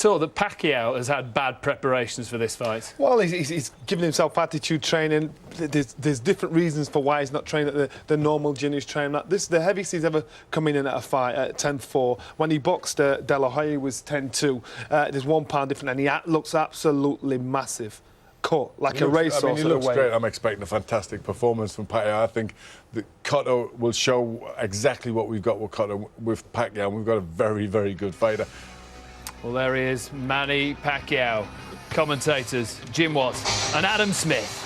taught that Pacquiao has had bad preparations for this fight? Well, he's given himself attitude training. There's different reasons for why he's not trained at the normal gym he's trained at. This is the heaviest he's ever come in at a fight at 10-4. When he boxed De La Hoya, he was 10-2. There's 1 pound different, and he looks absolutely massive. Cut like a racehorse. I mean, he looks great. I'm expecting a fantastic performance from Pacquiao. I think that Cotto will show exactly what we've got with Cotto with Pacquiao. We've got a very, very good fighter. Well, there he is, Manny Pacquiao. Commentators Jim Watt and Adam Smith.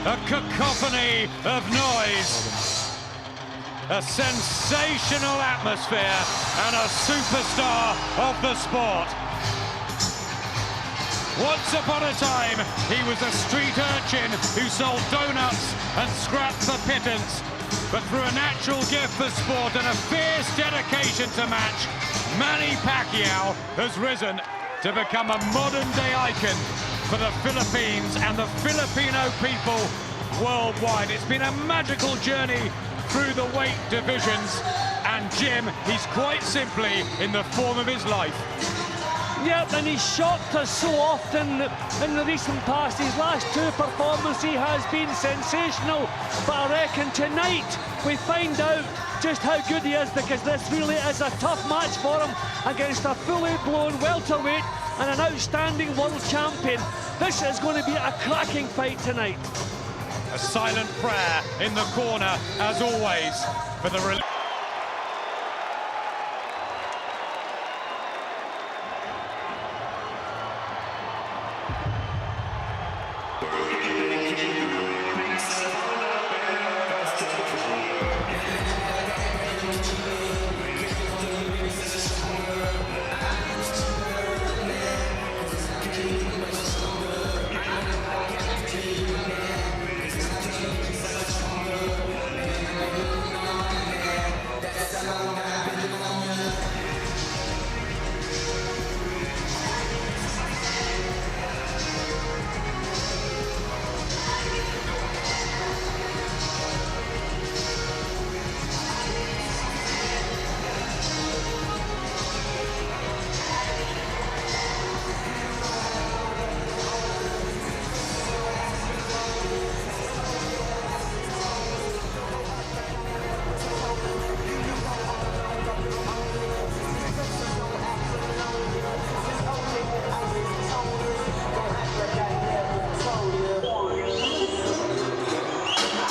A cacophony of noise. A sensational atmosphere and a superstar of the sport. Once upon a time, he was a street urchin who sold donuts and scraps for pittance. But through a natural gift for sport and a fierce dedication to match, Manny Pacquiao has risen to become a modern-day icon for the Philippines and the Filipino people worldwide. It's been a magical journey through the weight divisions, and Jim, he's quite simply in the form of his life. Yep, and he's shocked us so often in the recent past. His last 2 performances has been sensational, but I reckon tonight we find out just how good he is, because this really is a tough match for him against a fully blown welterweight and an outstanding world champion. This is going to be a cracking fight tonight. A silent prayer in the corner, as always, for the relief.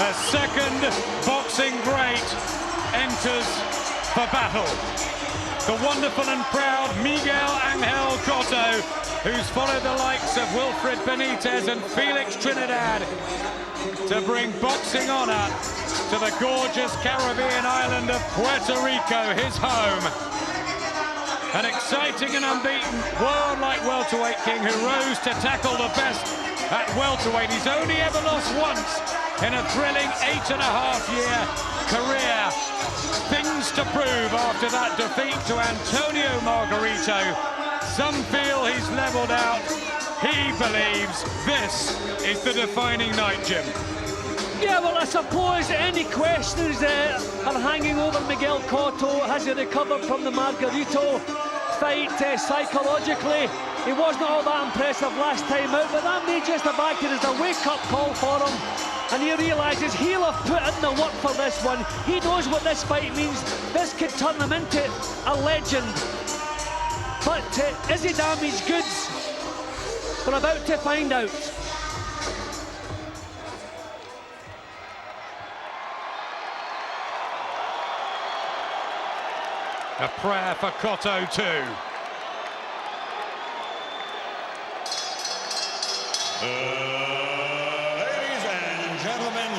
A second boxing great enters for battle. The wonderful and proud Miguel Angel Cotto, who's followed the likes of Wilfred Benitez and Felix Trinidad to bring boxing honor to the gorgeous Caribbean island of Puerto Rico, his home. An exciting and unbeaten world-like welterweight king who rose to tackle the best at welterweight. He's only ever lost once in a thrilling 8.5-year career. Things to prove after that defeat to Antonio Margarito. Some feel he's leveled out. He believes this is the defining night, Jim. Yeah, well, I suppose any questions are hanging over Miguel Cotto. Has he recovered from the Margarito fight psychologically? He wasn't all that impressive last time out, but that may just have acted as a wake-up call for him. And he realises he'll have put in the work for this one. He knows what this fight means. This could turn him into a legend. But is he damaged goods? We're about to find out. A prayer for Cotto too. Ladies and gentlemen,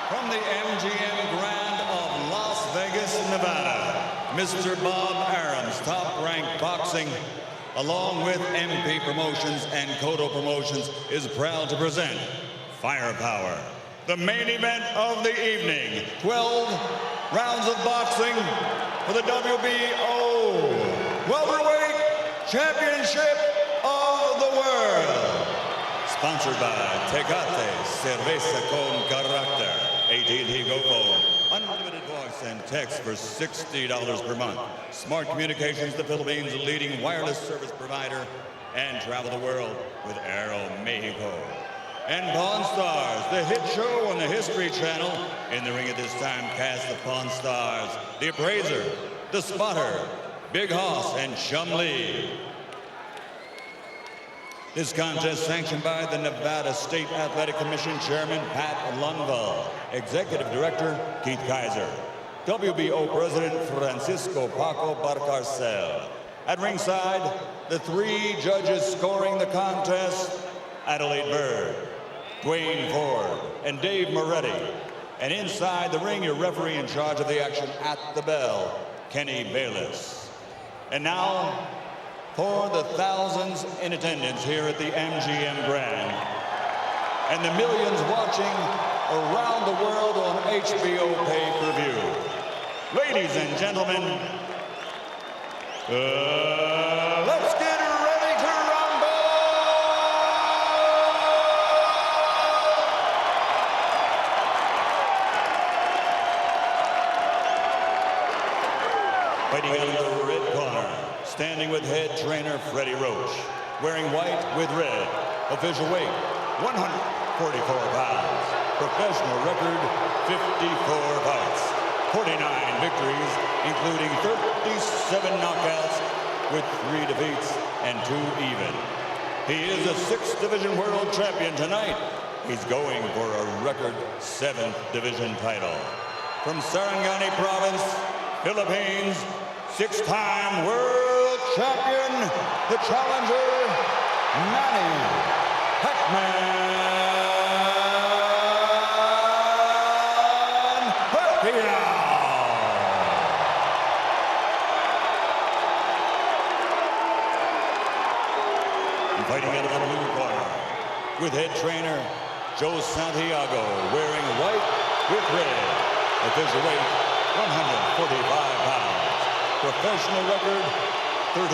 from the MGM Grand of Las Vegas, Nevada, Mr. Bob Arum's Top-Ranked Boxing, along with MP Promotions and Cotto Promotions, is proud to present Firepower, the main event of the evening. 12 rounds of boxing for the WBO Welterweight Championship of the World. Sponsored by Tecate, Cerveza con Carácter, AT&T Go Phone, unlimited voice and text for $60 per month. Smart Communications, the Philippines' leading wireless service provider, and travel the world with Aero Mexico. And Pawn Stars, the hit show on the History Channel. In the ring at this time, cast the Pawn Stars, the Appraiser, the Spotter, Big Hoss, and Chum Lee. This contest sanctioned by the Nevada State Athletic Commission Chairman Pat Lundvall, Executive Director Keith Kaiser, WBO President Francisco Paco Barcarcel. At ringside, the three judges scoring the contest, Adelaide Bird, Dwayne Ford, and Dave Moretti. And inside the ring, your referee in charge of the action at the bell, Kenny Bayless. And now, for the thousands in attendance here at the MGM Grand, and the millions watching around the world on HBO pay-per-view. Ladies and gentlemen, let's get ready to rumble! Fighting in the red corner, standing with head trainer Freddie Roach, wearing white with red, official weight 144 pounds, professional record 54 fights, 49 victories, including 37 knockouts with 3 defeats and 2 even. He is a 6th division world champion tonight. He's going for a record 7th division title. From Sarangani Province, Philippines, 6-time world champion, the challenger, Manny Pacquiao. Fighting out of the blue corner, with head trainer Joe Santiago, wearing white with red, official weight 145 pounds. Professional record, 35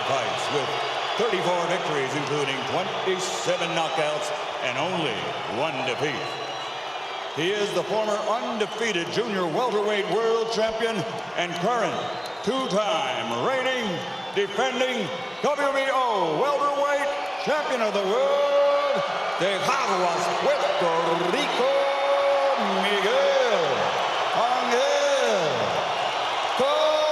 fights with 34 victories, including 27 knockouts and only 1 defeat. He is the former undefeated junior welterweight world champion and current 2-time reigning, defending WBO welterweight champion of the world, de Aguas, Puerto Rico, Miguel Cotto.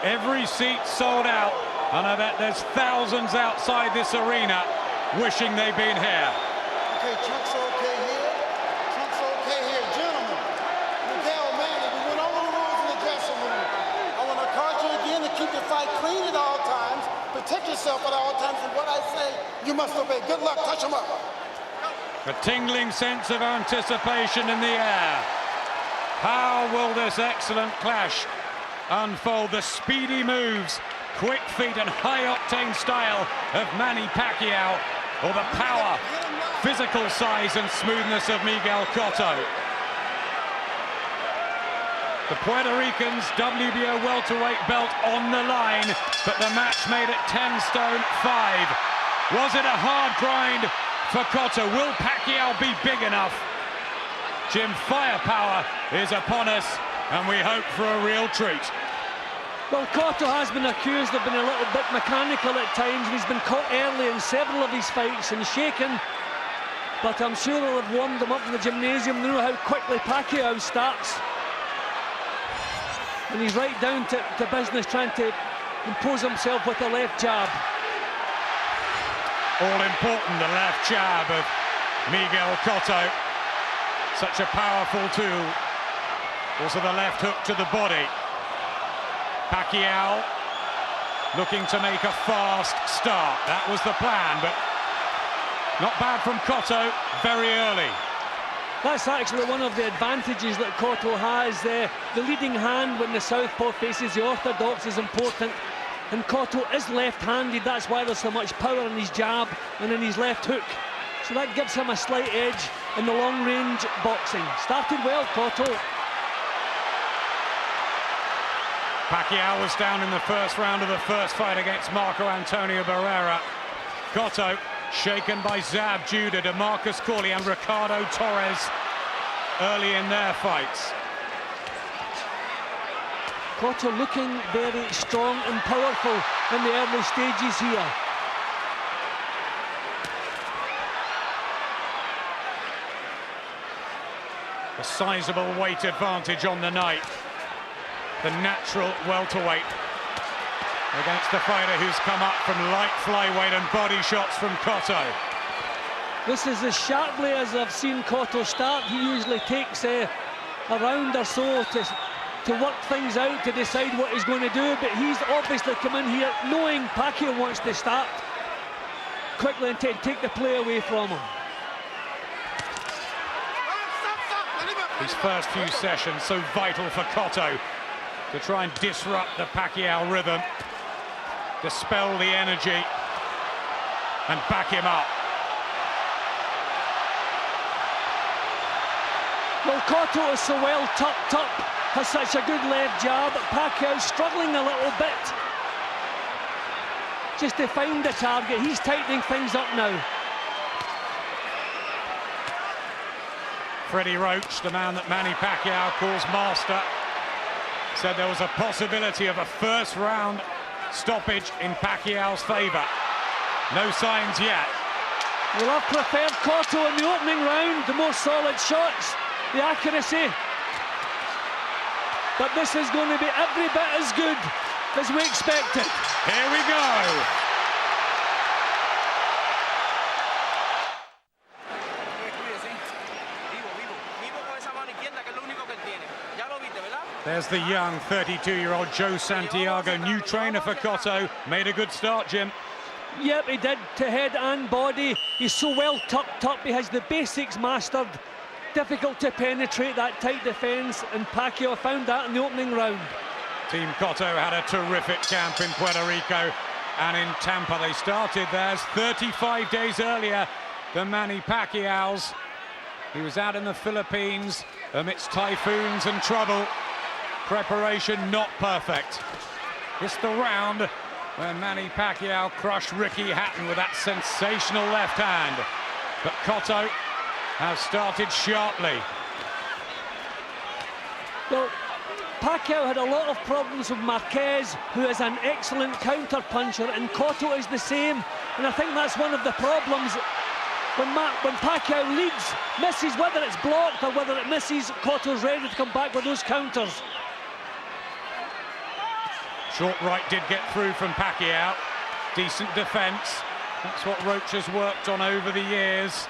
Every seat sold out, and I bet there's thousands outside this arena wishing they'd been here. Okay, Chunk's okay here. Chunk's okay here. Gentlemen, Miguel, Manny, we went over the rules in the dressing room. I want to encourage you again to keep your fight clean at all times, protect yourself at all times, and what I say, you must obey. Good luck. Touch them up. A tingling sense of anticipation in the air. How will this excellent clash unfold? The speedy moves, quick feet and high-octane style of Manny Pacquiao, or the power, physical size and smoothness of Miguel Cotto. The Puerto Ricans' WBO welterweight belt on the line, but the match made at 10 stone 5. Was it a hard grind for Cotto? Will Pacquiao be big enough? Jim, firepower is upon us, and we hope for a real treat. Well, Cotto has been accused of being a little bit mechanical at times, and he's been caught early in several of his fights and shaken. But I'm sure they'll have warmed him up in the gymnasium. They know how quickly Pacquiao starts. And he's right down to business, trying to impose himself with the left jab. All important, the left jab of Miguel Cotto. Such a powerful tool. Also the left hook to the body. Pacquiao looking to make a fast start. That was the plan, but not bad from Cotto very early. That's actually one of the advantages that Cotto has. The leading hand when the southpaw faces the orthodox is important. And Cotto is left-handed. That's why there's so much power in his jab and in his left hook. So that gives him a slight edge in the long-range boxing. Started well, Cotto. Pacquiao was down in the first round of the first fight against Marco Antonio Barrera. Cotto shaken by Zab Judah, DeMarcus Corley and Ricardo Torres early in their fights. Cotto looking very strong and powerful in the early stages here. A sizable weight advantage on the night. The natural welterweight against the fighter who's come up from light flyweight and body shots from Cotto. This is as sharply as I've seen Cotto start. He usually takes a round or so to work things out, to decide what he's going to do, but he's obviously come in here knowing Pacquiao wants to start quickly and take the play away from him. These first few sessions so vital for Cotto to try and disrupt the Pacquiao rhythm, dispel the energy and back him up. Well, Cotto is so well tucked up, has such a good left jab, but Pacquiao's struggling a little bit just to find the target. He's tightening things up now. Freddie Roach, the man that Manny Pacquiao calls master, said there was a possibility of a first round stoppage in Pacquiao's favour. No signs yet. Well, I've preferred Cotto in the opening round, the more solid shots, the accuracy. But this is going to be every bit as good as we expected. Here we go. There's the young 32-year-old Joe Santiago, new trainer for Cotto. Made a good start, Jim. Yep, he did, to head and body. He's so well tucked up, he has the basics mastered. Difficult to penetrate that tight defence, and Pacquiao found that in the opening round. Team Cotto had a terrific camp in Puerto Rico and in Tampa. They started theirs 35 days earlier than Manny Pacquiao's. He was out in the Philippines amidst typhoons and trouble. Preparation not perfect. It's the round where Manny Pacquiao crushed Ricky Hatton with that sensational left hand. But Cotto has started sharply. Well, Pacquiao had a lot of problems with Marquez, who is an excellent counter-puncher, and Cotto is the same. And I think that's one of the problems. When Pacquiao leads, misses, whether it's blocked or whether it misses, Cotto's ready to come back with those counters. Short right did get through from Pacquiao. Decent defence. That's what Roach has worked on over the years.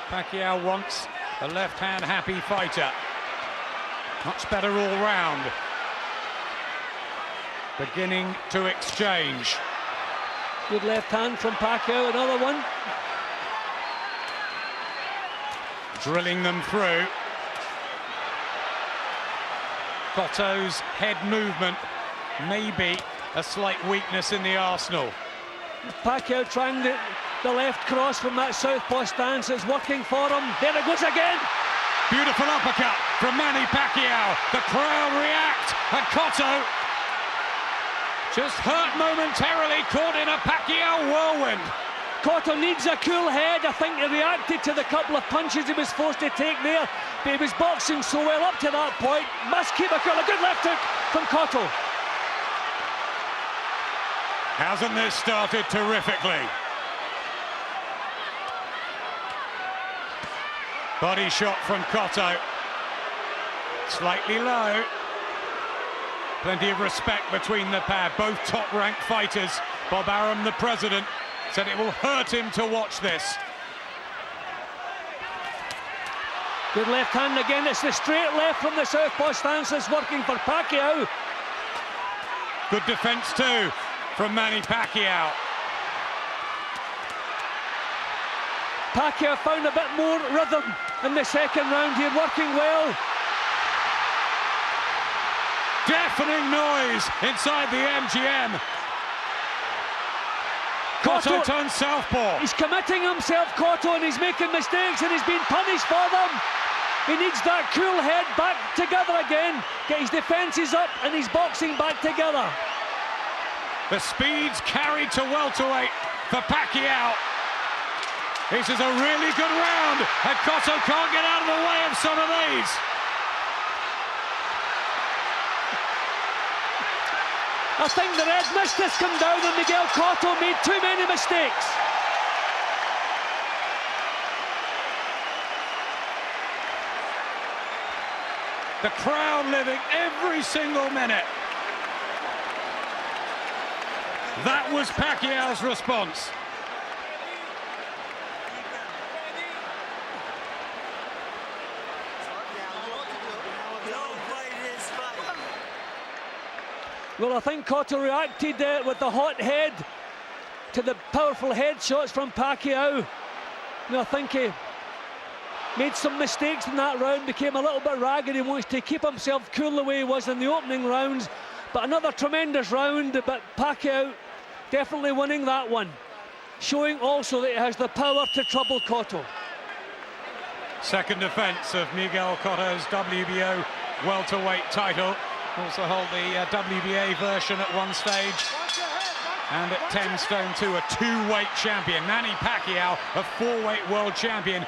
Pacquiao wants a left-hand happy fighter. Much better all round. Beginning to exchange. Good left hand from Pacquiao, another one. Drilling them through. Cotto's head movement may be a slight weakness in the arsenal. Pacquiao trying the left cross from that southpaw stance. It's working for him. There it goes again. Beautiful uppercut from Manny Pacquiao. The crowd react, and Cotto just hurt momentarily, caught in a Pacquiao whirlwind. Cotto needs a cool head. I think he reacted to the couple of punches he was forced to take there, but he was boxing so well up to that point. Must keep a cool. A good left hook from Cotto. Hasn't this started terrifically? Body shot from Cotto. Slightly low. Plenty of respect between the pair. Both top-ranked fighters. Bob Arum, the president, said it will hurt him to watch this. Good left hand again. It's the straight left from the southpaw stance that's working for Pacquiao. Good defence too from Manny Pacquiao. Pacquiao found a bit more rhythm in the second round here, working well. Deafening noise inside the MGM. Cotto turns southpaw. He's committing himself, Cotto, and he's making mistakes, and he's being punished for them. He needs that cool head back together again, get his defences up and his boxing back together. The speed's carried to welterweight for Pacquiao. This is a really good round, and Cotto can't get out of the way of some of these. I think the red mist has come down and Miguel Cotto made too many mistakes. The crowd living every single minute. That was Pacquiao's response. Well, I think Cotto reacted with the hot head to the powerful head shots from Pacquiao. I think he made some mistakes in that round, became a little bit ragged. He wants to keep himself cool the way he was in the opening rounds. But another tremendous round, but Pacquiao definitely winning that one, showing also that he has the power to trouble Cotto. Second defence of Miguel Cotto's WBO welterweight title. Also hold the WBA version at one stage. And at 10 stone 2, a two-weight champion. Manny Pacquiao, a four-weight world champion.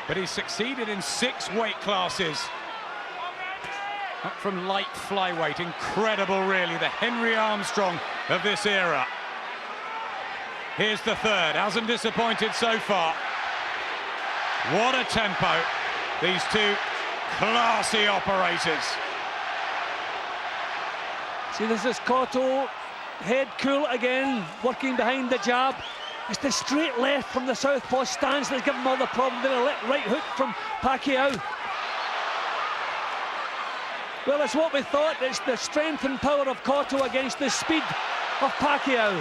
But he succeeded in 6 weight classes. Up from light flyweight. Incredible, really. The Henry Armstrong of this era. Here's the third. Hasn't disappointed so far. What a tempo. These two classy operators. See, this is Cotto, head cool again, working behind the jab. It's the straight left from the southpaw stance that's given him all the problem. Then a right hook from Pacquiao. Well, it's what we thought. It's the strength and power of Cotto against the speed of Pacquiao.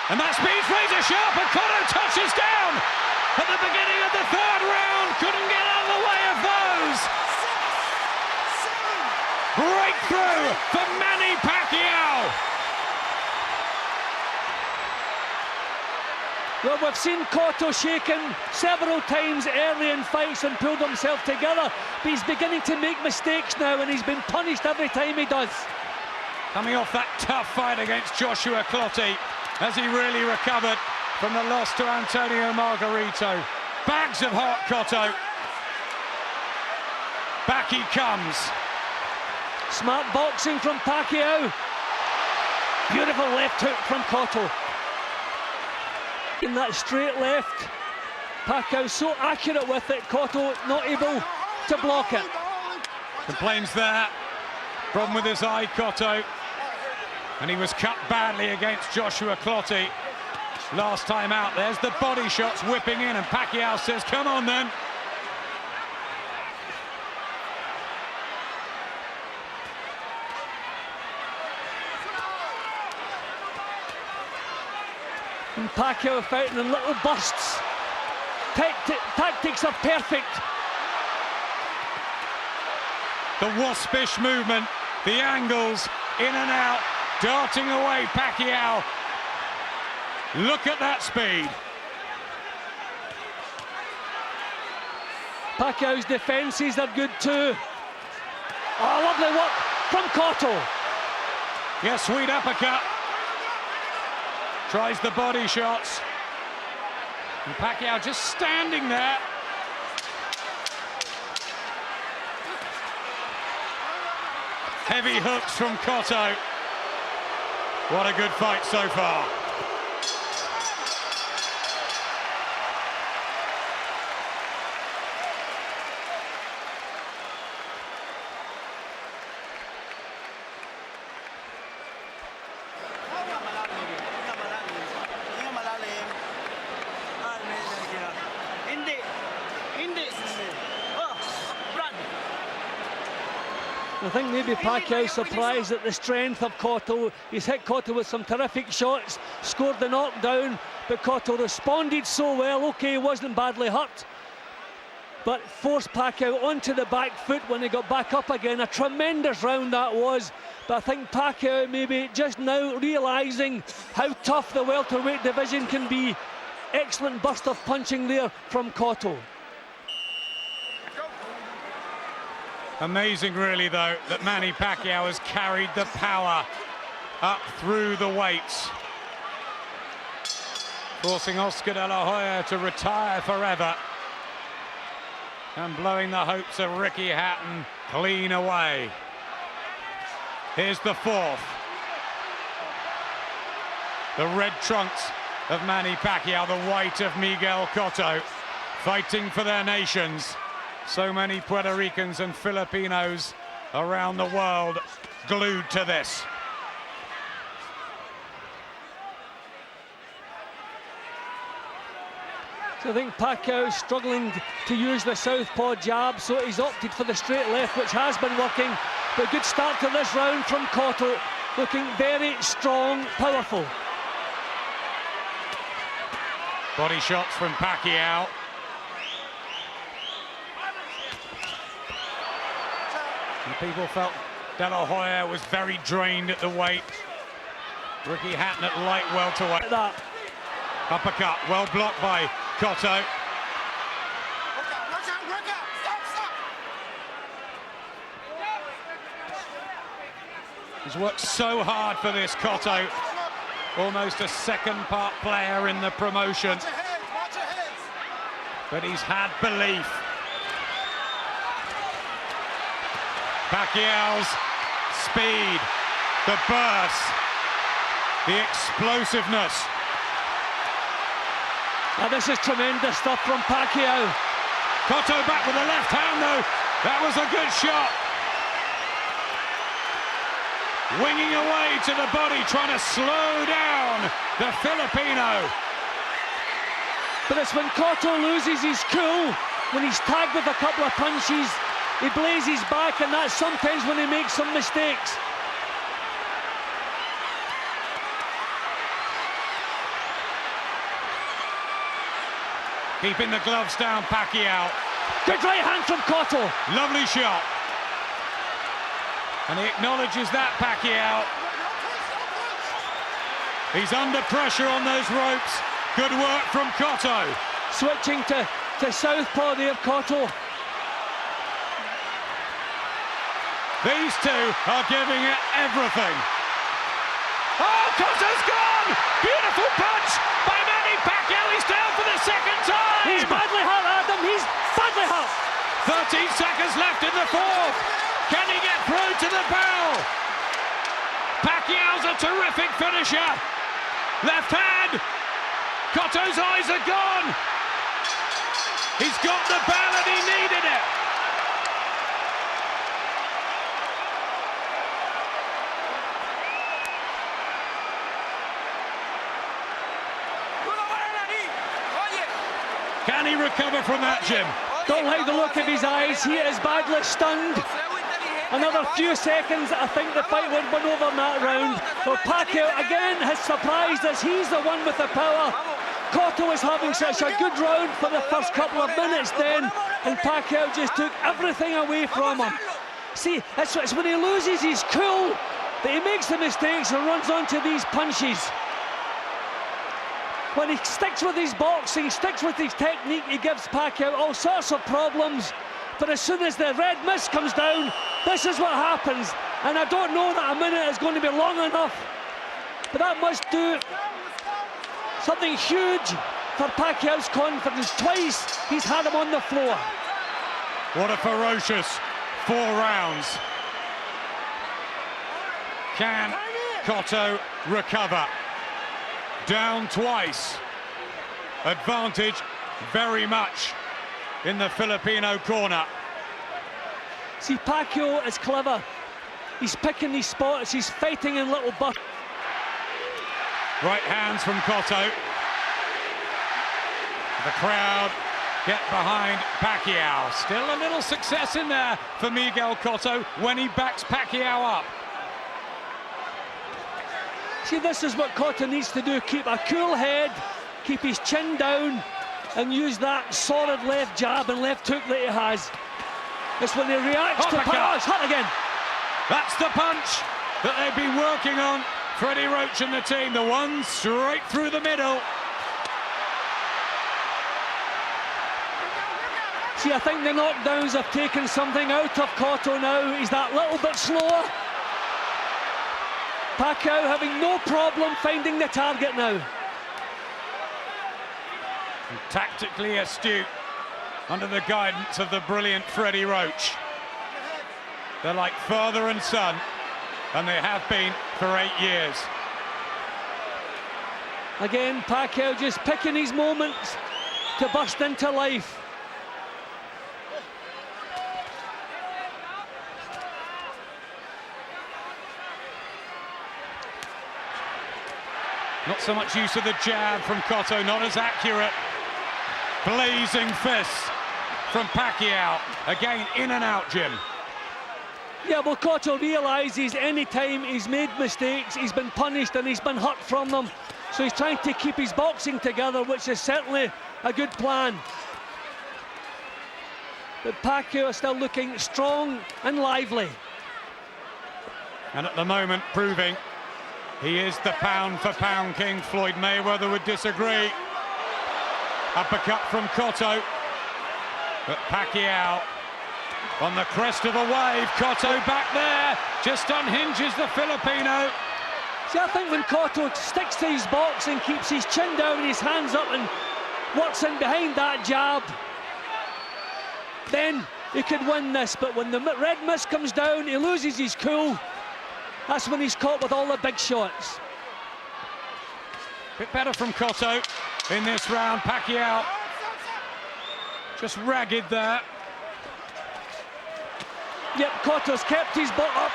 And that speed's razor sharp, and Cotto touches down at the beginning of the third round. Couldn't get out of the way of those. Breakthrough for Manny Pacquiao. Well, we've seen Cotto shaken several times early in fights and pulled himself together, but he's beginning to make mistakes now, and he's been punished every time he does. Coming off that tough fight against Joshua Clottey, has he really recovered from the loss to Antonio Margarito? Bags of heart, Cotto. Back he comes. Smart boxing from Pacquiao. Beautiful left hook from Cotto. In that straight left, Pacquiao so accurate with it, Cotto not able to block it. Complains there. Problem with his eye, Cotto. And he was cut badly against Joshua Clottey last time out. There's the body shots whipping in, and Pacquiao says, come on then. And Pacquiao fighting in little bursts. Tactics are perfect. The waspish movement, the angles, in and out, darting away Pacquiao. Look at that speed. Pacquiao's defences are good too. Oh, lovely work from Cotto. Yes, sweet uppercut. Tries the body shots. And Pacquiao just standing there. Heavy hooks from Cotto. What a good fight so far. I think maybe Pacquiao's surprised at the strength of Cotto. He's hit Cotto with some terrific shots, scored the knockdown, but Cotto responded so well. Okay, he wasn't badly hurt, but forced Pacquiao onto the back foot when he got back up again. A tremendous round that was, but I think Pacquiao maybe just now realising how tough the welterweight division can be. Excellent burst of punching there from Cotto. Amazing, really, though, that Manny Pacquiao has carried the power up through the weights, forcing Oscar De La Hoya to retire forever and blowing the hopes of Ricky Hatton clean away. Here's the fourth. The red trunks of Manny Pacquiao, the white of Miguel Cotto, fighting for their nations. So many Puerto Ricans and Filipinos around the world glued to this. So I think Pacquiao is struggling to use the southpaw jab, so he's opted for the straight left, which has been working. But a good start to this round from Cotto, looking very strong, powerful. Body shots from Pacquiao. And people felt De La Hoya was very drained at the weight. Ricky Hatton at light welterweight. That. Uppercut, well blocked by Cotto. He's worked so hard for this, Cotto. Almost a second-part player in the promotion. But he's had belief. Pacquiao's speed, the burst, the explosiveness. Now this is tremendous stuff from Pacquiao. Cotto back with the left hand, though. That was a good shot. Winging away to the body, trying to slow down the Filipino. But it's when Cotto loses his cool, when he's tagged with a couple of punches, he blazes back, and that's sometimes when he makes some mistakes. Keeping the gloves down, Pacquiao. Good right hand from Cotto. Lovely shot. And he acknowledges that, Pacquiao. He's under pressure on those ropes. Good work from Cotto. Switching to southpaw there, Cotto. These two are giving it everything. Oh, Cotto's gone! Beautiful punch by Manny Pacquiao. He's down for the second time. He's badly hurt, Adam. He's badly hurt. 13 seconds left in the fourth. Can he get through to the bell? Pacquiao's a terrific finisher. Left hand. Cotto's eyes are gone. He's got the bell and he needed it. Can he recover from that, Jim? Don't like the look of his eyes. He is badly stunned. Another few seconds, I think the fight would have been over in that round. Well, Pacquiao again has surprised us. He's the one with the power. Cotto was having such a good round for the first couple of minutes then, and Pacquiao just took everything away from him. See, it's when he loses his cool that he makes the mistakes and runs onto these punches. When he sticks with his boxing, sticks with his technique, he gives Pacquiao all sorts of problems. But as soon as the red mist comes down, this is what happens. And I don't know that a minute is going to be long enough. But that must do something huge for Pacquiao's confidence. Twice he's had him on the floor. What a ferocious 4 rounds. Can Cotto recover? Down twice. Advantage very much in the Filipino corner. See, Pacquiao is clever. He's picking these spots. He's fighting in little butt. Right hands from Cotto. The crowd get behind Pacquiao. Still a little success in there for Miguel Cotto when he backs Pacquiao up. See, this is what Cotto needs to do. Keep a cool head, keep his chin down, and use that solid left jab and left hook that he has. It's when he reacts to Pacquiao. It's hot again. That's the punch that they've been working on, Freddie Roach and the team. The one straight through the middle. See, I think the knockdowns have taken something out of Cotto now. He's that little bit slower. Pacquiao having no problem finding the target now. And tactically astute under the guidance of the brilliant Freddie Roach. They're like father and son, and they have been for 8 years. Again, Pacquiao just picking his moments to burst into life. Not so much use of the jab from Cotto, not as accurate. Blazing fists from Pacquiao. Again, in and out, Jim. Yeah, well, Cotto realises any time he's made mistakes, he's been punished and he's been hurt from them. So he's trying to keep his boxing together, which is certainly a good plan. But Pacquiao is still looking strong and lively. And at the moment, proving he is the pound-for-pound king. Floyd Mayweather would disagree. Uppercut from Cotto. But Pacquiao on the crest of a wave. Cotto back there. Just unhinges the Filipino. See, I think when Cotto sticks to his boxing, keeps his chin down, his hands up and works in behind that jab, then he could win this. But when the red mist comes down, he loses his cool. That's when he's caught with all the big shots. Bit better from Cotto in this round. Pacquiao just ragged there. Yep, Cotto's kept his butt up.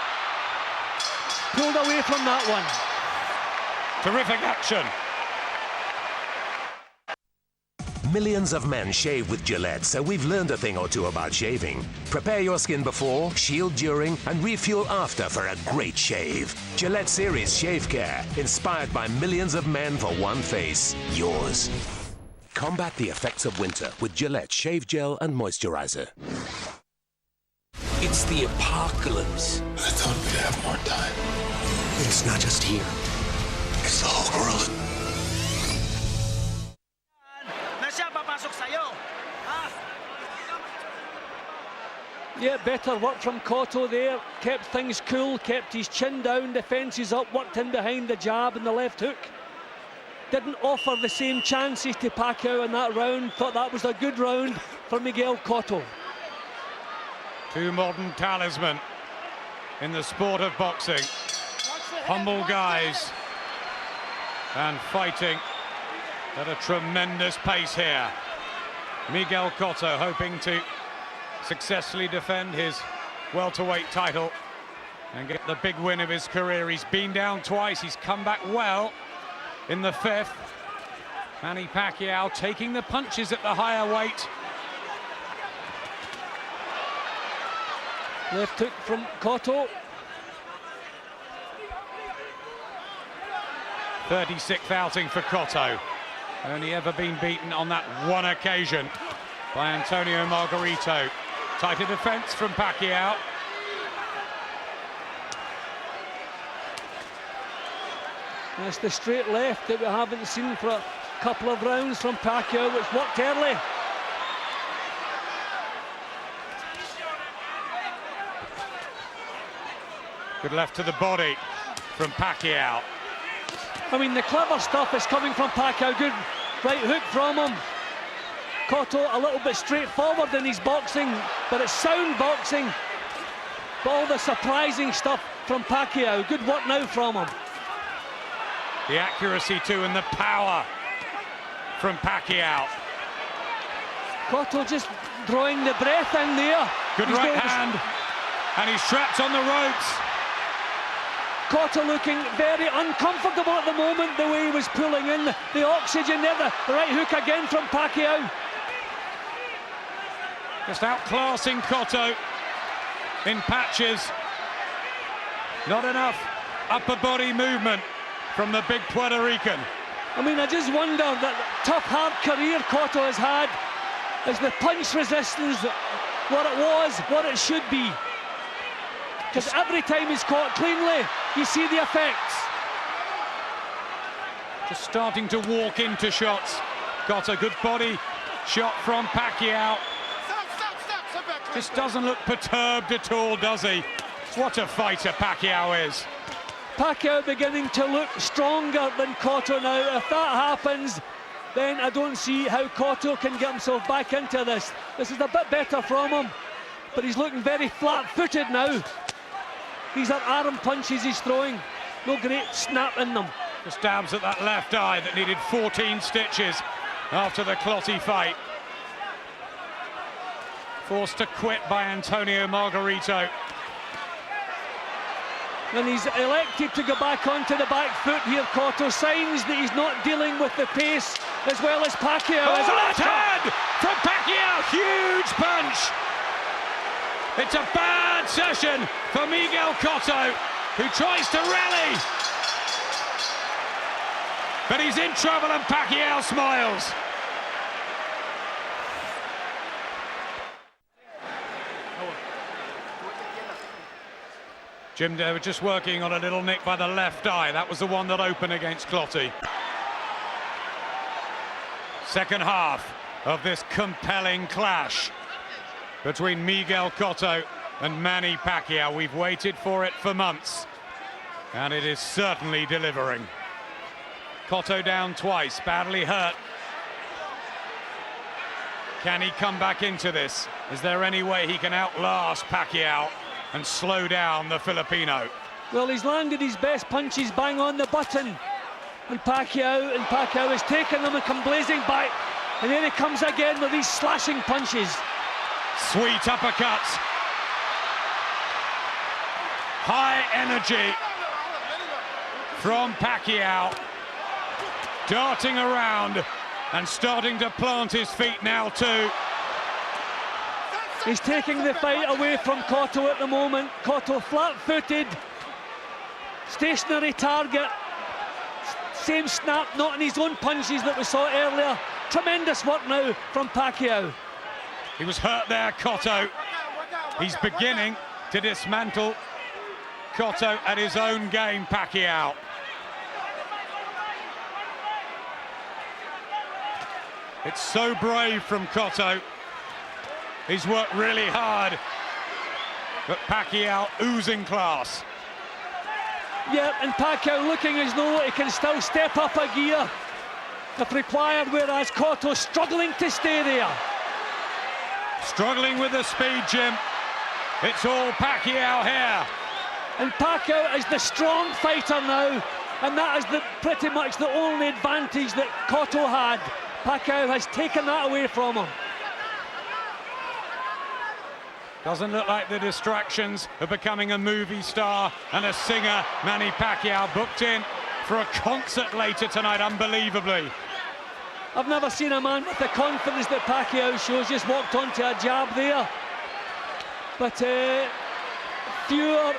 Pulled away from that one. Terrific action. Millions of men shave with Gillette, so we've learned a thing or two about shaving. Prepare your skin before, shield during, and refuel after for a great shave. Gillette Series Shave Care, inspired by millions of men for one face, yours. Combat the effects of winter with Gillette Shave Gel and Moisturizer. It's the apocalypse. I thought we'd have more time. It's not just here. It's the whole world. Yeah, better work from Cotto there. Kept things cool, kept his chin down, defences up, worked in behind the jab and the left hook. Didn't offer the same chances to Pacquiao in that round. Thought that was a good round for Miguel Cotto. Two modern talisman in the sport of boxing. Humble guys and fighting at a tremendous pace here. Miguel Cotto hoping to successfully defend his welterweight title and get the big win of his career. He's been down twice, he's come back well in the 5th. Manny Pacquiao taking the punches at the higher weight. Left hook from Cotto. 36th outing for Cotto. Only ever been beaten on that one occasion by Antonio Margarito. Tighter defense from Pacquiao. That's the straight left that we haven't seen for a couple of rounds from Pacquiao, which worked early. Good left to the body from Pacquiao. I mean, the clever stuff is coming from Pacquiao. Good right hook from him. Cotto a little bit straightforward in his boxing, but it's sound boxing. But all the surprising stuff from Pacquiao. Good work now from him. The accuracy too and the power from Pacquiao. Cotto just drawing the breath in there. Good right hand, and he's trapped on the ropes. Cotto looking very uncomfortable at the moment, the way he was pulling in the oxygen there. The right hook again from Pacquiao. Just outclassing Cotto in patches. Not enough upper body movement from the big Puerto Rican. I mean, I just wonder that tough, hard career Cotto has had. Is the punch resistance what it was, what it should be? Because every time he's caught cleanly, you see the effects. Just starting to walk into shots. Got a good body shot from Pacquiao. Just doesn't look perturbed at all, does he? What a fighter Pacquiao is. Pacquiao beginning to look stronger than Cotto now. If that happens, then I don't see how Cotto can get himself back into this. This is a bit better from him, but he's looking very flat-footed now. These are arm punches he's throwing. No great snap in them. The stabs at that left eye that needed 14 stitches after the Clottey fight. Forced to quit by Antonio Margarito. And he's elected to go back onto the back foot here, Cotto. Signs that he's not dealing with the pace as well as Pacquiao. Oh, left hand from Pacquiao, huge punch. It's a bad session for Miguel Cotto, who tries to rally. But he's in trouble and Pacquiao smiles. Jim, they were just working on a little nick by the left eye. That was the one that opened against Clottey. Second half of this compelling clash between Miguel Cotto and Manny Pacquiao. We've waited for it for months, and it is certainly delivering. Cotto down twice, badly hurt. Can he come back into this? Is there any way he can outlast Pacquiao and slow down the Filipino? Well, he's landed his best punches bang on the button. And Pacquiao has taken them and come blazing back. And here he comes again with these slashing punches. Sweet uppercuts. High energy from Pacquiao. Darting around and starting to plant his feet now too. He's taking the fight away from Cotto at the moment. Cotto flat-footed, stationary target, same snap, not in his own punches that we saw earlier. Tremendous work now from Pacquiao. He was hurt there, Cotto. He's beginning to dismantle Cotto at his own game, Pacquiao. It's so brave from Cotto. He's worked really hard, but Pacquiao oozing class. Yeah, and Pacquiao looking as though he can still step up a gear if required, whereas Cotto struggling to stay there. Struggling with the speed, Jim. It's all Pacquiao here. And Pacquiao is the strong fighter now, and that is pretty much the only advantage that Cotto had. Pacquiao has taken that away from him. Doesn't look like the distractions of becoming a movie star and a singer. Manny Pacquiao booked in for a concert later tonight, unbelievably. I've never seen a man with the confidence that Pacquiao shows. Just walked onto a jab there. But fewer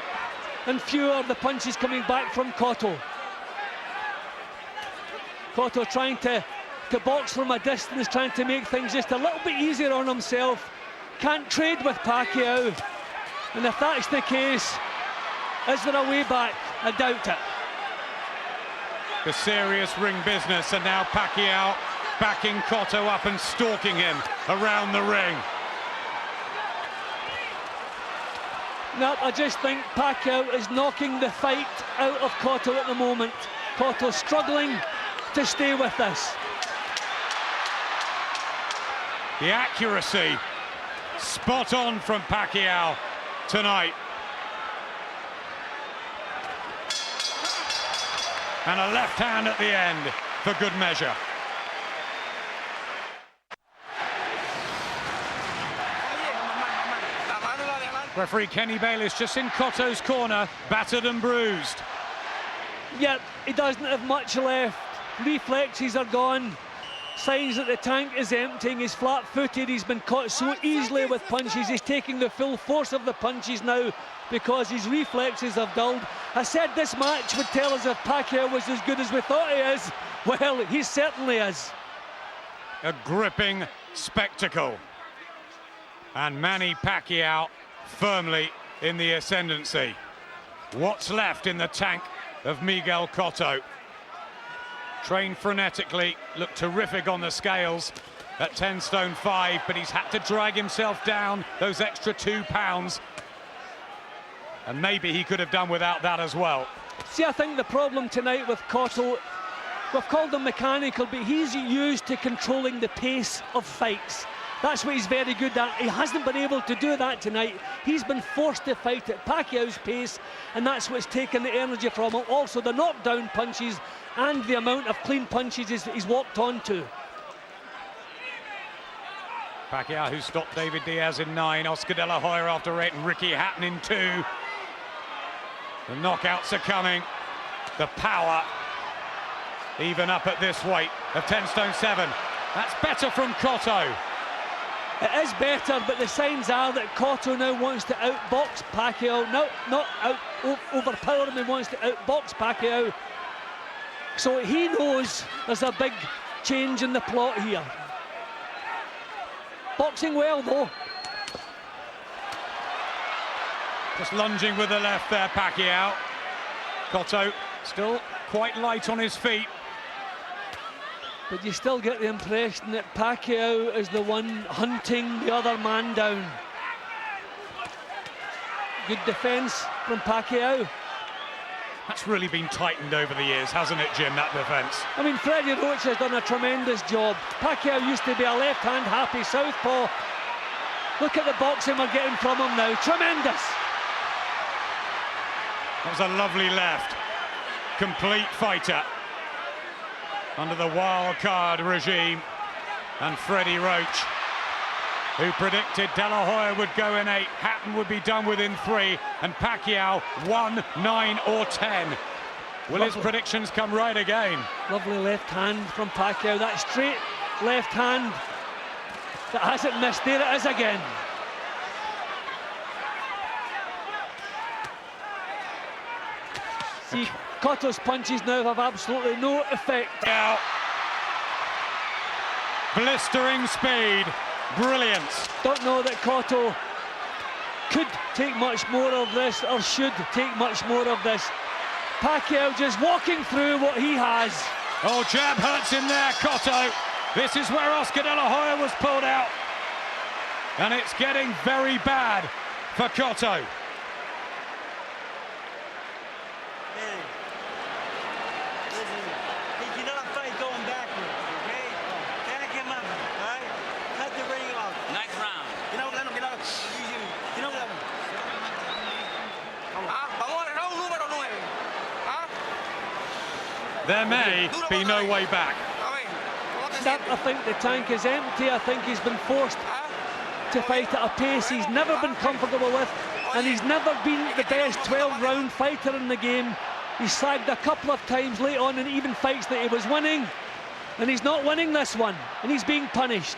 and fewer the punches coming back from Cotto. Cotto trying to box from a distance, trying to make things just a little bit easier on himself. Can't trade with Pacquiao, and if that's the case, is there a way back? I doubt it. The serious ring business, and now Pacquiao backing Cotto up and stalking him around the ring. No, I just think Pacquiao is knocking the fight out of Cotto at the moment. Cotto struggling to stay with this. The accuracy spot on from Pacquiao tonight. And a left hand at the end for good measure. Referee Kenny Bayliss just in Cotto's corner, battered and bruised. Yet he doesn't have much left. Reflexes are gone. Signs that the tank is emptying. He's flat-footed. He's been caught so easily with punches. He's taking the full force of the punches now because his reflexes have dulled. I said this match would tell us if Pacquiao was as good as we thought he is. Well, he certainly is. A gripping spectacle. And Manny Pacquiao firmly in the ascendancy. What's left in the tank of Miguel Cotto? Trained frenetically, looked terrific on the scales, at 10 stone 5, but he's had to drag himself down those extra 2 pounds. And maybe he could have done without that as well. See, I think the problem tonight with Cotto, we've called him mechanical, but he's used to controlling the pace of fights. That's what he's very good at. He hasn't been able to do that tonight. He's been forced to fight at Pacquiao's pace, and that's what's taken the energy from him. Also, the knockdown punches and the amount of clean punches he's walked onto. Pacquiao, who stopped David Diaz in 9, Oscar De La Hoya after 8, and Ricky Hatton in 2. The knockouts are coming. The power, even up at this weight of 10 stone 7. That's better from Cotto. It is better, but the signs are that Cotto now wants to outbox Pacquiao. No, not overpower him, he wants to outbox Pacquiao. So he knows there's a big change in the plot here. Boxing well, though. Just lunging with the left there, Pacquiao. Cotto still quite light on his feet. But you still get the impression that Pacquiao is the one hunting the other man down. Good defence from Pacquiao. That's really been tightened over the years, hasn't it, Jim, that defence? I mean, Freddie Roach has done a tremendous job. Pacquiao used to be a left-hand happy southpaw. Look at the boxing we're getting from him now. Tremendous. That was a lovely left. Complete fighter under the wild card regime. And Freddie Roach, who predicted De La Hoya would go in 8, Hatton would be done within 3, and Pacquiao 1, 9 or 10. Will his predictions come right again? Lovely left hand from Pacquiao. That straight left hand that hasn't missed. There it is again. See, Cotto's punches now have absolutely no effect. Out. Blistering speed. Brilliant. Don't know that Cotto could take much more of this or should take much more of this. Pacquiao just walking through what he has. Oh, jab hurts him there, Cotto. This is where Oscar De La Hoya was pulled out. And it's getting very bad for Cotto. There may be no way back. I think the tank is empty. I think he's been forced to fight at a pace he's never been comfortable with, and he's never been the best 12-round fighter in the game. He's slagged a couple of times late on in even fights that he was winning, and he's not winning this one, and he's being punished.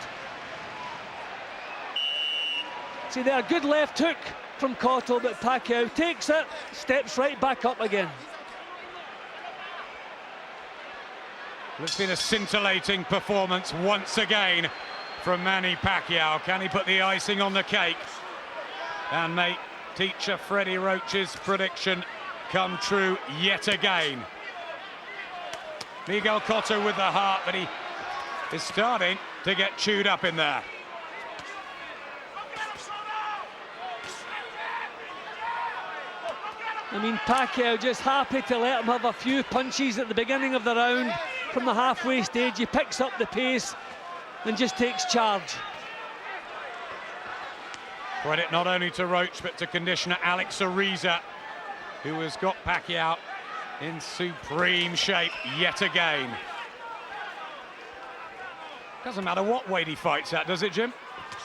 See there, good left hook from Cotto, but Pacquiao takes it, steps right back up again. It's been a scintillating performance once again from Manny Pacquiao. Can he put the icing on the cake and make teacher Freddie Roach's prediction come true yet again? Miguel Cotto with the heart, but he is starting to get chewed up in there. I mean, Pacquiao just happy to let him have a few punches at the beginning of the round. From the halfway stage, he picks up the pace and just takes charge. Credit not only to Roach, but to conditioner Alex Ariza, who has got Pacquiao in supreme shape yet again. Doesn't matter what weight he fights at, does it, Jim?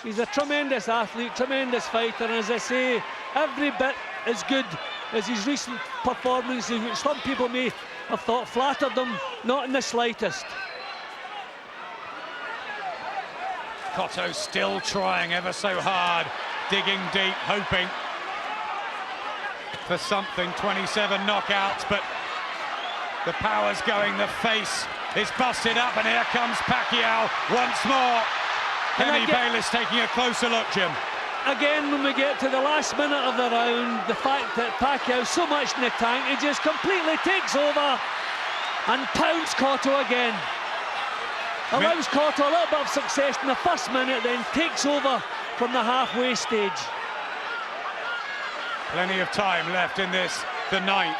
He's a tremendous athlete, tremendous fighter, and as I say, every bit as good as his recent performances, which some people may have thought flattered him, not in the slightest. Cotto still trying ever so hard, digging deep, hoping for something. 27 knockouts, but the power's going, the face is busted up, and here comes Pacquiao once more. Kenny Bayless taking a closer look, Jim. Again, when we get to the last minute of the round, the fact that Pacquiao's so much in the tank, he just completely takes over and pounds Cotto again. allows Cotto a little bit of success in the first minute, then takes over from the halfway stage. Plenty of time left in this, the 9th.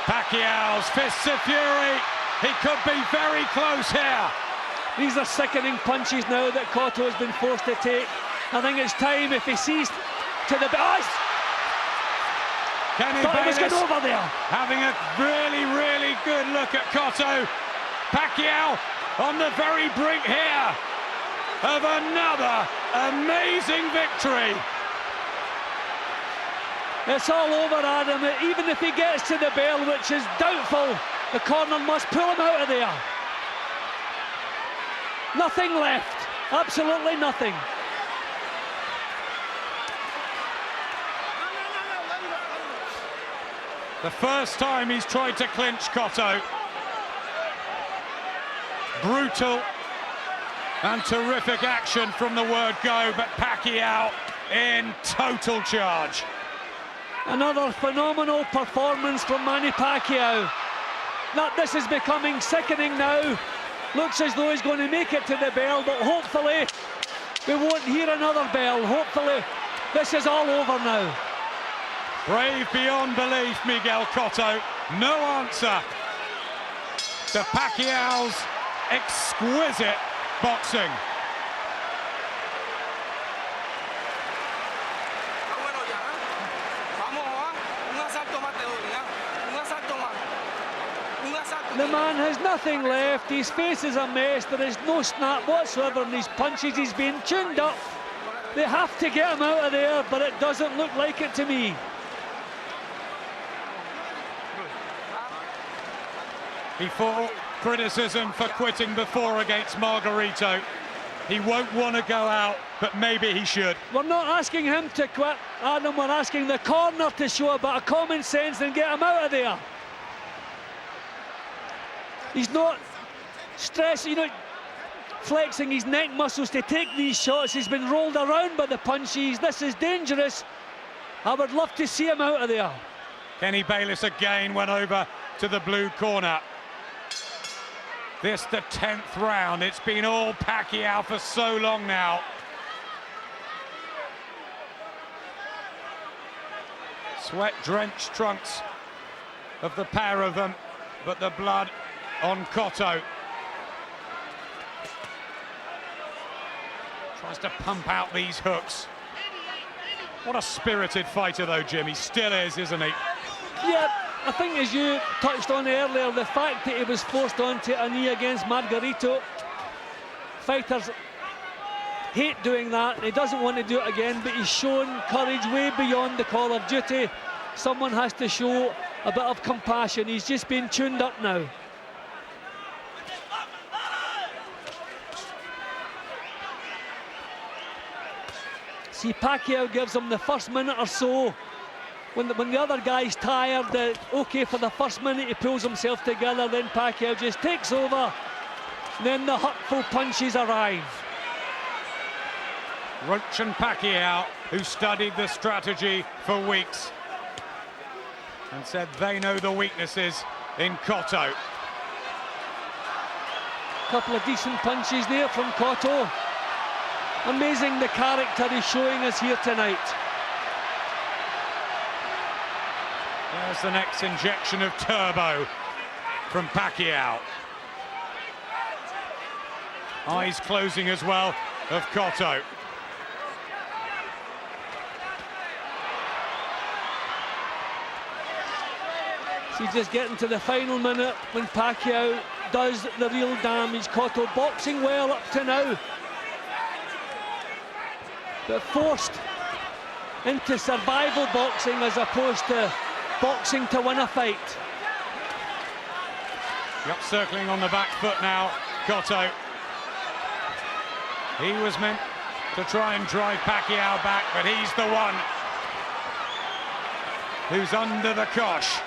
Pacquiao's fists of fury. He could be very close here. These are sickening punches now that Cotto has been forced to take. I think it's time, if he sees to the best. Kenny Bayless over there, having a really, really good look at Cotto. Pacquiao on the very brink here of another amazing victory. It's all over, Adam. Even if he gets to the bell, which is doubtful, the corner must pull him out of there. Nothing left. Absolutely nothing. The first time he's tried to clinch Cotto. Brutal and terrific action from the word go, but Pacquiao in total charge. Another phenomenal performance from Manny Pacquiao. This is becoming sickening now. Looks as though he's going to make it to the bell, but hopefully we won't hear another bell. Hopefully this is all over now. Brave beyond belief, Miguel Cotto. No answer to Pacquiao's exquisite boxing. The man has nothing left. His face is a mess. There is no snap whatsoever in his punches. He's been tuned up. They have to get him out of there, but it doesn't look like it to me. He fought criticism for quitting before against Margarito. He won't want to go out, but maybe he should. We're not asking him to quit, Adam. We're asking the corner to show a bit of common sense and get him out of there. He's not stressing, flexing his neck muscles to take these shots. He's been rolled around by the punches. This is dangerous. I would love to see him out of there. Kenny Bayless again went over to the blue corner. This the 10th round. It's been all Pacquiao for so long now. Sweat-drenched trunks of the pair of them, but the blood on Cotto. Tries to pump out these hooks. What a spirited fighter though, Jim. He still is, isn't he? Yeah, I think as you touched on earlier, the fact that he was forced onto a knee against Margarito, fighters hate doing that. He doesn't want to do it again, but he's shown courage way beyond the call of duty. Someone has to show a bit of compassion. He's just been tuned up now. See, Pacquiao gives him the first minute or so. When the other guy's tired, okay, for the first minute he pulls himself together, then Pacquiao just takes over. Then the hurtful punches arrive. Roach and Pacquiao, who studied the strategy for weeks and said they know the weaknesses in Cotto. Couple of decent punches there from Cotto. Amazing the character he's showing us here tonight. There's the next injection of turbo from Pacquiao. Eyes closing as well of Cotto. He's just getting to the final minute when Pacquiao does the real damage. Cotto boxing well up to now, but forced into survival boxing as opposed to boxing to win a fight. Yep, circling on the back foot now, Cotto. He was meant to try and drive Pacquiao back, but he's the one who's under the cosh.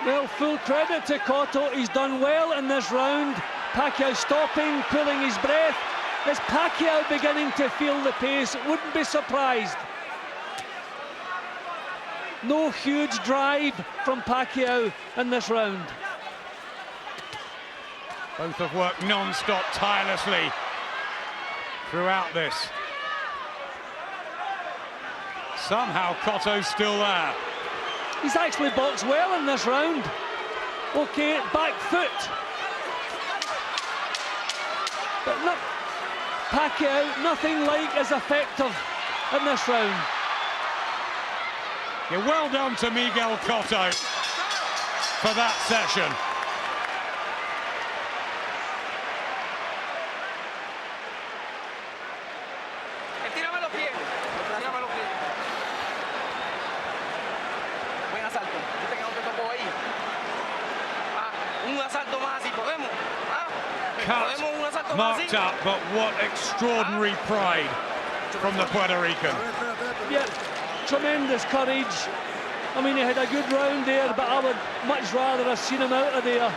Well, full credit to Cotto. He's done well in this round. Pacquiao stopping, pulling his breath. Is Pacquiao beginning to feel the pace? Wouldn't be surprised. No huge drive from Pacquiao in this round. Both have worked non-stop, tirelessly throughout this. Somehow Cotto's still there. He's actually boxed well in this round. Okay, back foot. But no, Pacquiao, nothing like as effective in this round. Yeah, well done to Miguel Cotto for that session. Cut, marked up, but what extraordinary pride from the Puerto Rican. Yeah, tremendous courage. I mean, he had a good round there, but I would much rather have seen him out of there,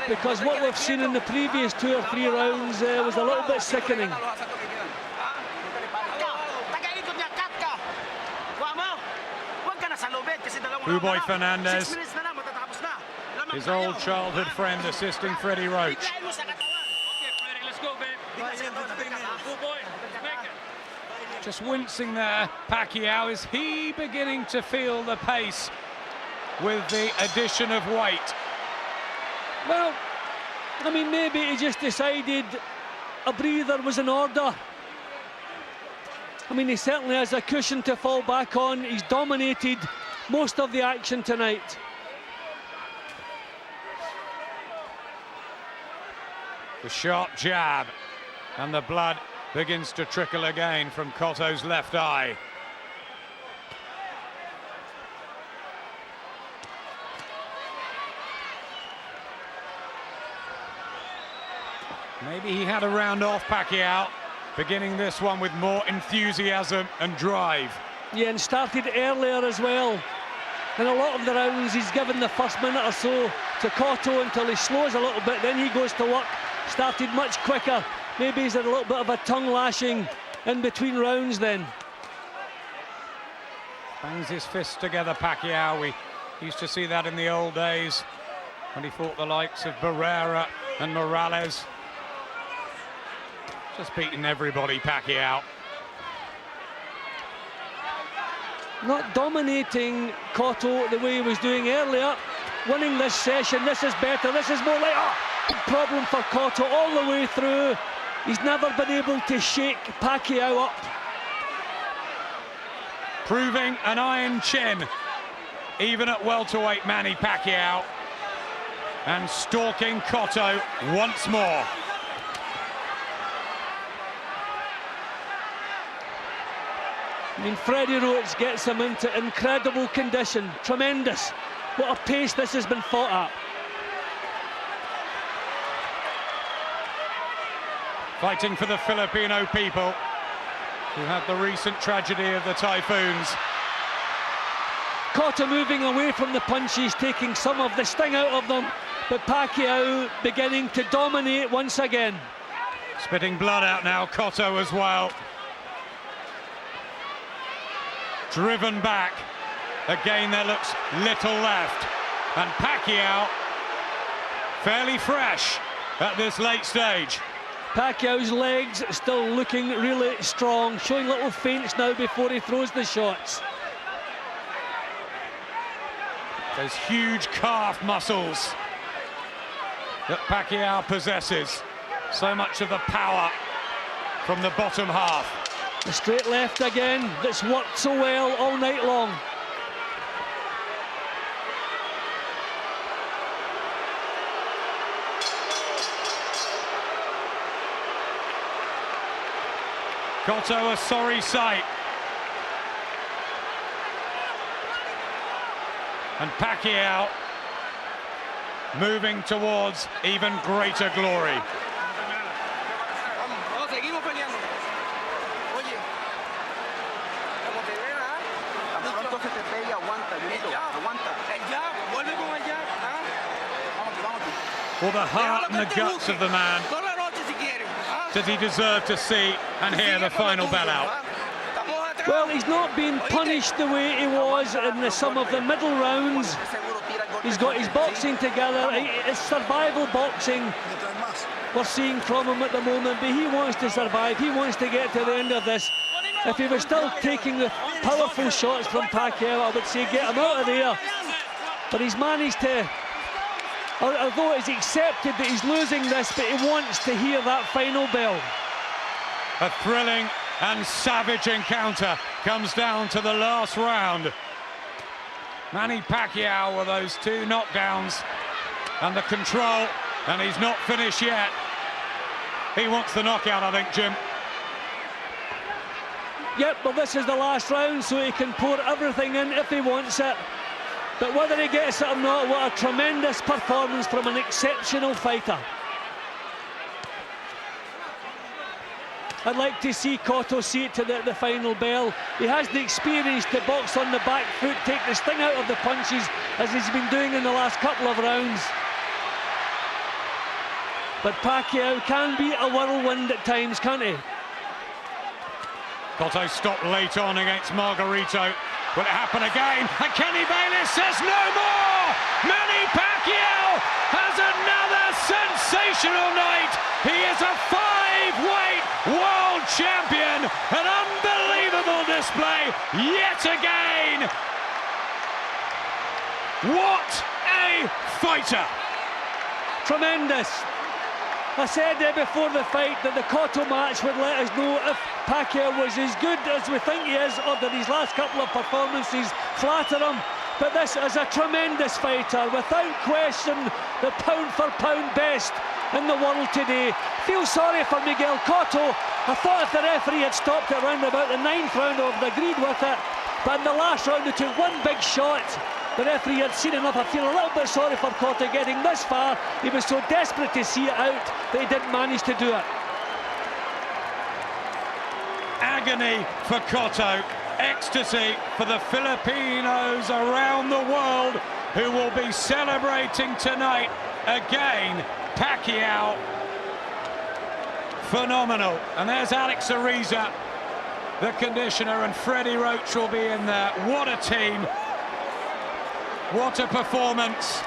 because what we've seen in the previous 2 or 3 rounds was a little bit sickening. Uboy Fernandez, his old childhood friend, assisting Freddie Roach. Just wincing there, Pacquiao. Is he beginning to feel the pace with the addition of weight? Well, I mean, maybe he just decided a breather was in order. I mean, he certainly has a cushion to fall back on. He's dominated most of the action tonight. The sharp jab, and the blood begins to trickle again from Cotto's left eye. Maybe he had a round off, Pacquiao, beginning this one with more enthusiasm and drive. Yeah, and started earlier as well. In a lot of the rounds, he's given the first minute or so to Cotto until he slows a little bit, then he goes to work. Started much quicker. Maybe he's had a little bit of a tongue lashing in between rounds then. Bangs his fists together, Pacquiao. We used to see that in the old days when he fought the likes of Barrera and Morales. Just beating everybody, Pacquiao. Not dominating Cotto the way he was doing earlier. Winning this session, this is better, this is more like... Big problem for Cotto all the way through. He's never been able to shake Pacquiao up. Proving an iron chin, even at welterweight, Manny Pacquiao. And stalking Cotto once more. I mean, Freddie Roach gets him into incredible condition. Tremendous. What a pace this has been fought at. Fighting for the Filipino people who had the recent tragedy of the typhoons. Cotto moving away from the punches, taking some of the sting out of them, but Pacquiao beginning to dominate once again. Spitting blood out now, Cotto as well. Driven back. Again, there looks little left. And Pacquiao, fairly fresh at this late stage. Pacquiao's legs still looking really strong, showing little feints now before he throws the shots. Those huge calf muscles that Pacquiao possesses. So much of the power from the bottom half. The straight left again, that's worked so well all night long. Cotto a sorry sight. And Pacquiao moving towards even greater glory. For the heart and the guts of the man, does he deserve to see and hear the final bell out? Well, he's not been punished the way he was in some of the middle rounds. He's got his boxing together. It's survival boxing we're seeing from him at the moment, but he wants to survive. He wants to get to the end of this. If he was still taking the powerful shots from Pacquiao, I would say get him out of there. But he's managed to, although it's accepted that he's losing this, but he wants to hear that final bell. A thrilling and savage encounter comes down to the last round. Manny Pacquiao with those 2 knockdowns and the control, and he's not finished yet. He wants the knockout, I think, Jim. Yep, but this is the last round, so he can pour everything in if he wants it. But whether he gets it or not, what a tremendous performance from an exceptional fighter. I'd like to see Cotto see it to the final bell. He has the experience to box on the back foot, take the sting out of the punches, as he's been doing in the last couple of rounds. But Pacquiao can be a whirlwind at times, can't he? Cotto stopped late on against Margarito. Will it happen again? And Kenny Bayless says no more! Manny Pacquiao has another sensational night. He is a 5-weight world champion. An unbelievable display yet again. What a fighter! Tremendous. I said before the fight that the Cotto match would let us know if Pacquiao was as good as we think he is, or that his last couple of performances flatter him. But this is a tremendous fighter, without question the pound-for-pound best in the world today. Feel sorry for Miguel Cotto. I thought if the referee had stopped it around about the 9th round, I would have agreed with it. But in the last round, he took one big shot. The referee had seen enough. I feel a little bit sorry for Cotto getting this far. He was so desperate to see it out that he didn't manage to do it. Agony for Cotto, ecstasy for the Filipinos around the world who will be celebrating tonight again. Pacquiao, phenomenal. And there's Alex Ariza, the conditioner, and Freddie Roach will be in there. What a team. What a performance.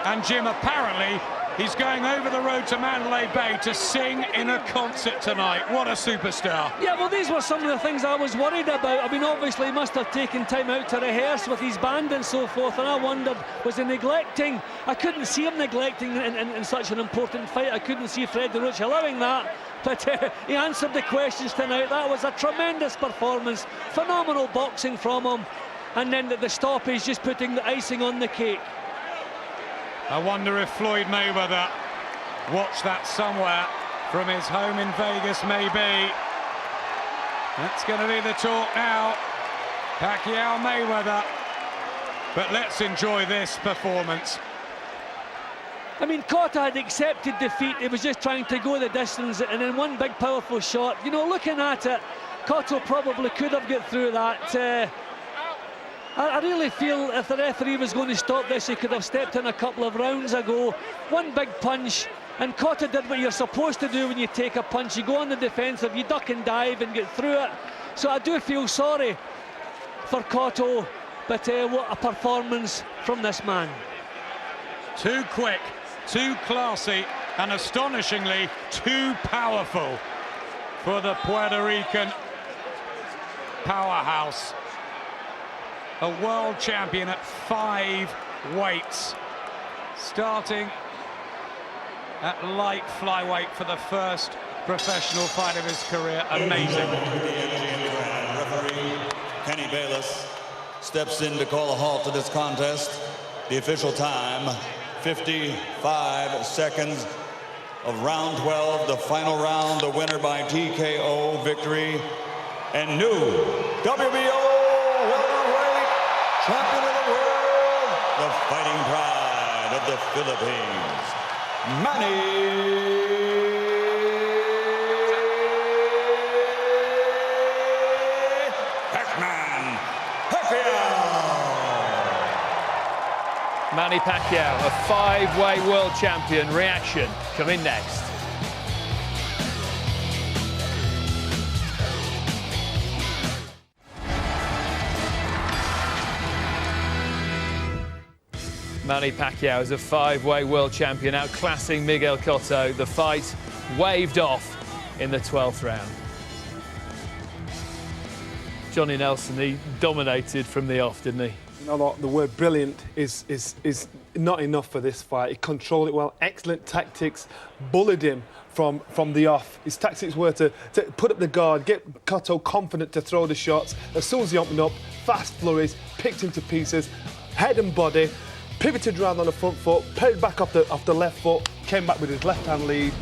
And Jim, apparently he's going over the road to Mandalay Bay to sing in a concert tonight. What a superstar. Yeah, well, these were some of the things I was worried about. I mean, obviously he must have taken time out to rehearse with his band and so forth, and I wondered, was he neglecting? I couldn't see him neglecting in such an important fight. I couldn't see Freddie Roach allowing that. But he answered the questions tonight. That was a tremendous performance. Phenomenal boxing from him. And then the stoppage just putting the icing on the cake. I wonder if Floyd Mayweather watched that somewhere from his home in Vegas, maybe. That's going to be the talk now. Pacquiao Mayweather. But let's enjoy this performance. I mean, Cotto had accepted defeat. He was just trying to go the distance, and in one big powerful shot. You know, looking at it, Cotto probably could have got through that. I really feel if the referee was going to stop this, he could have stepped in a couple of rounds ago. One big punch, and Cotto did what you're supposed to do when you take a punch. You go on the defensive, you duck and dive and get through it. So I do feel sorry for Cotto, but what a performance from this man. Too quick, too classy, and astonishingly too powerful for the Puerto Rican powerhouse. A world champion at 5 weights, starting at light flyweight for the first professional fight of his career. Amazing. Referee Kenny Bayless steps in to call a halt to this contest. The official time, 55 seconds of round 12, the final round, the winner by TKO victory, and new WBO welterweight champion of the world, the fighting pride of the Philippines, Manny Pacquiao. Manny Pacquiao, a 5-weight world champion. Reaction coming next. Manny Pacquiao is a 5-weight world champion, outclassing Miguel Cotto. The fight waved off in the 12th round. Johnny Nelson, he dominated from the off, didn't he? You know what, the word brilliant is not enough for this fight. He controlled it well, excellent tactics, bullied him from the off. His tactics were to put up the guard, get Cotto confident to throw the shots. As soon as he opened up, fast flurries, picked him to pieces, head and body, pivoted round on the front foot, parried back off the left foot, came back with his left-hand lead.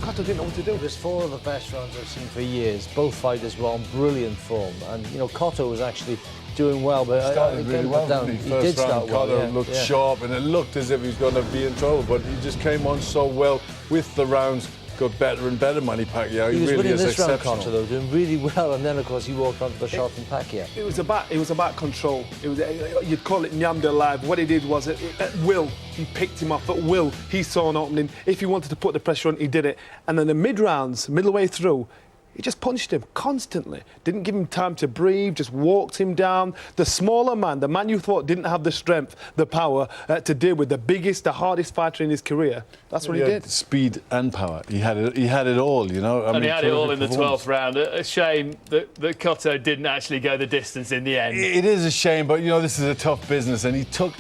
Cotto didn't know what to do. It was 4 of the best rounds I've seen for years. Both fighters were on brilliant form, and you know Cotto was actually doing well, but he started really well, didn't he? First round, Cotto looked sharp, and it looked as if he was going to be in trouble, but he just came on so well with the rounds. Got better and better, Manny Pacquiao. He was really winning is this round, exceptional. Cotto, though, doing really well, and then of course he walked onto the shot from Pacquiao. It was about control. It was, you'd call it Nyamda live. What he did was at will, he picked him off at will. He saw an opening. If he wanted to put the pressure on, he did it. And then the mid-rounds, middle way through, he just punched him constantly. Didn't give him time to breathe, just walked him down. The smaller man, the man you thought didn't have the strength, the power to deal with the biggest, the hardest fighter in his career. That's what he did. Speed and power. He had it all, you know. And he had it all in the 12th round. A shame that Cotto didn't actually go the distance in the end. It is a shame, but, you know, this is a tough business, and he took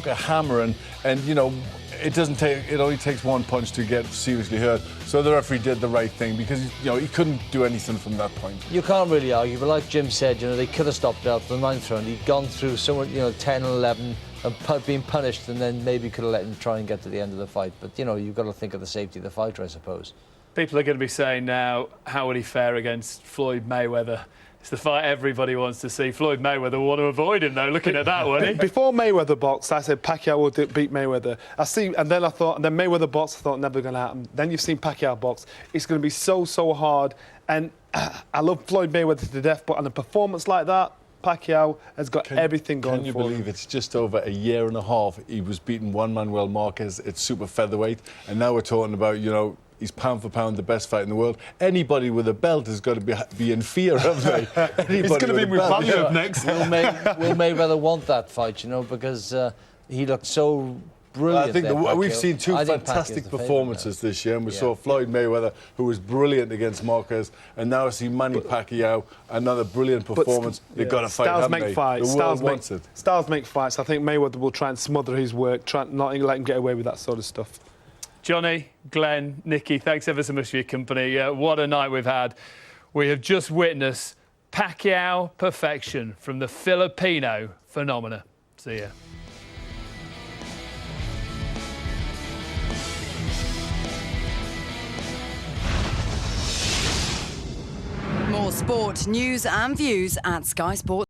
a hammer and you know, it only takes one punch to get seriously hurt. So the referee did the right thing because, you know, he couldn't do anything from that point. You can't really argue, but like Jim said, you know, they could have stopped it after the 9th round. He'd gone through somewhere, you know, 10 and 11 and been punished, and then maybe could have let him try and get to the end of the fight. But, you know, you've got to think of the safety of the fighter, I suppose. People are going to be saying now, how would he fare against Floyd Mayweather? It's the fight everybody wants to see. Floyd Mayweather will want to avoid him, though, looking at that, wouldn't he? Before Mayweather boxed, I said Pacquiao will beat Mayweather. And then Mayweather boxed, I thought never going to happen. Then you've seen Pacquiao box. It's going to be so hard. And I love Floyd Mayweather to death, but on a performance like that, Pacquiao has got everything going for him. Can you believe it's just over a year and a half he was beating Juan Manuel Marquez at super featherweight, and now we're talking about, you know, he's pound for pound the best fight in the world. Anybody with a belt has got to be in fear of me. He's going to be with Pacquiao next. Will Mayweather want that fight, you know, because he looked so brilliant. I think we've seen two fantastic performances this year, and we saw Floyd Mayweather, who was brilliant against Marquez, and now I see Manny Pacquiao, another brilliant performance. They've got to fight, haven't they? The world wants it. Styles make fights. I think Mayweather will try and smother his work, try not let him get away with that sort of stuff. Johnny, Glenn, Nikki, thanks ever so much for your company. What a night we've had. We have just witnessed Pacquiao perfection from the Filipino phenomena. See ya. More sport, news and views at Sky Sports.